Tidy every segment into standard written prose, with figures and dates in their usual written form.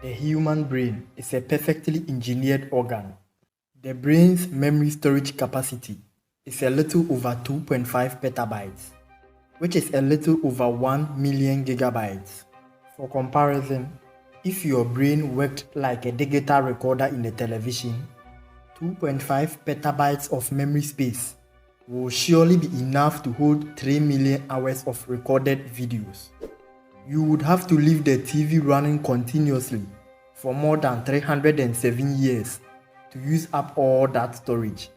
The human brain is a perfectly engineered organ. The brain's memory storage capacity is a little over 2.5 petabytes, which is a little over 1 million gigabytes. For comparison, if your brain worked like a digital recorder in a television, 2.5 petabytes of memory space will surely be enough to hold 3 million hours of recorded videos. You would have to leave the TV running continuously for more than 307 years to use up all that storage.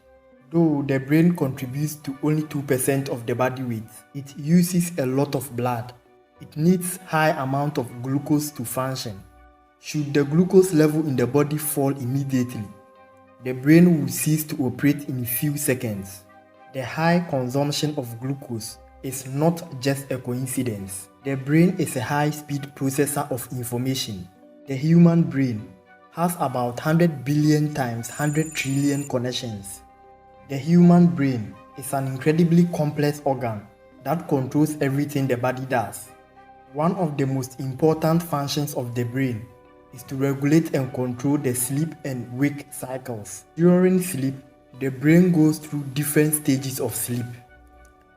Though the brain contributes to only 2% of the body weight, it uses a lot of blood. It needs high amount of glucose to function. Should the glucose level in the body fall immediately, the brain will cease to operate in a few seconds. The high consumption of glucose is not just a coincidence. The brain is a high-speed processor of information. The human brain has about 100 billion times 100 trillion connections. The human brain is an incredibly complex organ that controls everything the body does. One of the most important functions of the brain is to regulate and control the sleep and wake cycles. During sleep, the brain goes through different stages of sleep,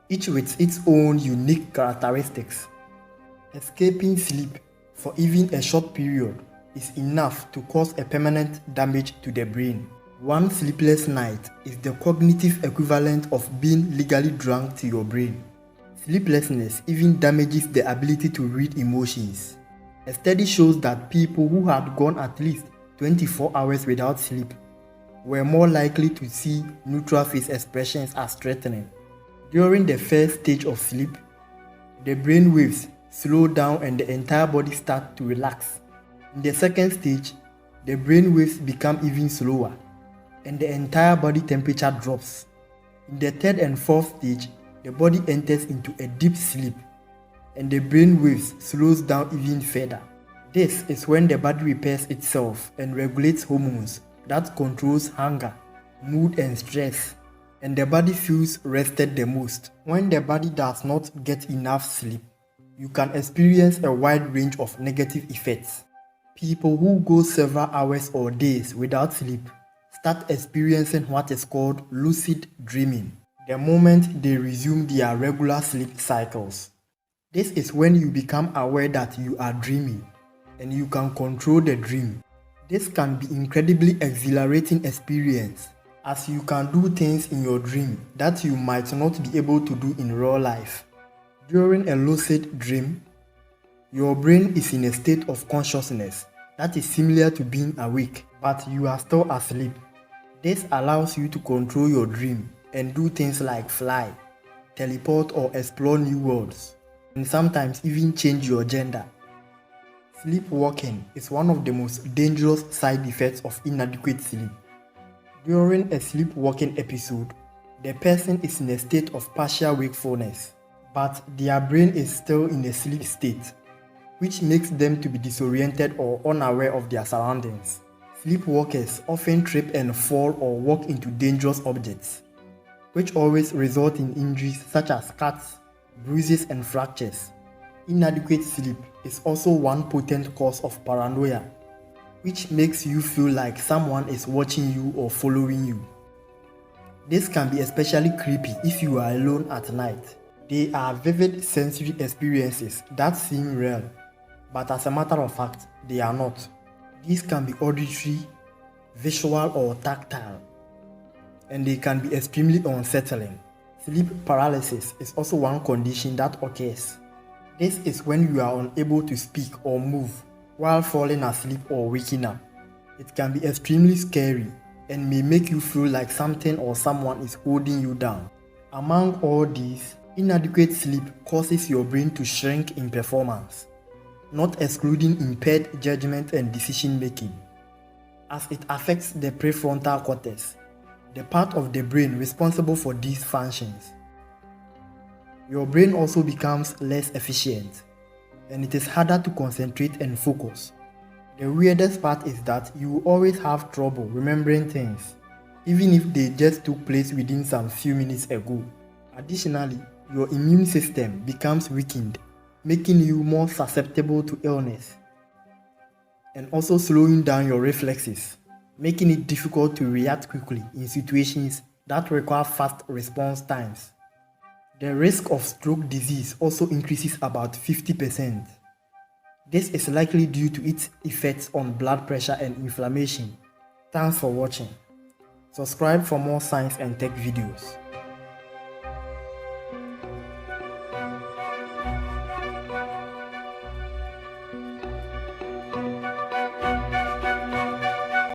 each with its own unique characteristics. Escaping sleep for even a short period is enough to cause a permanent damage to the brain. One sleepless night is the cognitive equivalent of being legally drunk to your brain. Sleeplessness even damages the ability to read emotions. A study shows that people who had gone at least 24 hours without sleep were more likely to see neutral face expressions as threatening. During the first stage of sleep, the brain waves slow down and the entire body starts to relax. In the second stage, the brain waves become even slower and the entire body temperature drops. In the third and fourth stage, the body enters into a deep sleep and the brain waves slows down even further. This is when the body repairs itself and regulates hormones that controls hunger, mood and stress, and the body feels rested the most. When the body does not get enough sleep, you can experience a wide range of negative effects. People who go several hours or days without sleep start experiencing what is called lucid dreaming the moment they resume their regular sleep cycles. This is when you become aware that you are dreaming and you can control the dream. This can be incredibly exhilarating experience as you can do things in your dream that you might not be able to do in real life. During a lucid dream, your brain is in a state of consciousness that is similar to being awake, but you are still asleep. This allows you to control your dream and do things like fly, teleport or explore new worlds, and sometimes even change your gender. Sleepwalking is one of the most dangerous side effects of inadequate sleep. During a sleepwalking episode, the person is in a state of partial wakefulness, but their brain is still in a sleep state, which makes them to be disoriented or unaware of their surroundings. Sleepwalkers often trip and fall or walk into dangerous objects, which always result in injuries such as cuts, bruises, and fractures. Inadequate sleep is also one potent cause of paranoia, which makes you feel like someone is watching you or following you. This can be especially creepy if you are alone at night. They are vivid sensory experiences that seem real, but as a matter of fact, they are not. These can be auditory, visual, or tactile, and they can be extremely unsettling. Sleep paralysis is also one condition that occurs. This is when you are unable to speak or move while falling asleep or waking up. It can be extremely scary and may make you feel like something or someone is holding you down. Among all these, inadequate sleep causes your brain to shrink in performance, not excluding impaired judgment and decision making, as it affects the prefrontal cortex, the part of the brain responsible for these functions. Your brain also becomes less efficient, and it is harder to concentrate and focus. The weirdest part is that you will always have trouble remembering things, even if they just took place within some few minutes ago. Additionally, your immune system becomes weakened, making you more susceptible to illness. and also slowing down your reflexes, making it difficult to react quickly in situations that require fast response times. The risk of stroke disease also increases about 50%. This is likely due to its effects on blood pressure and inflammation. Thanks for watching. Subscribe for more science and tech videos.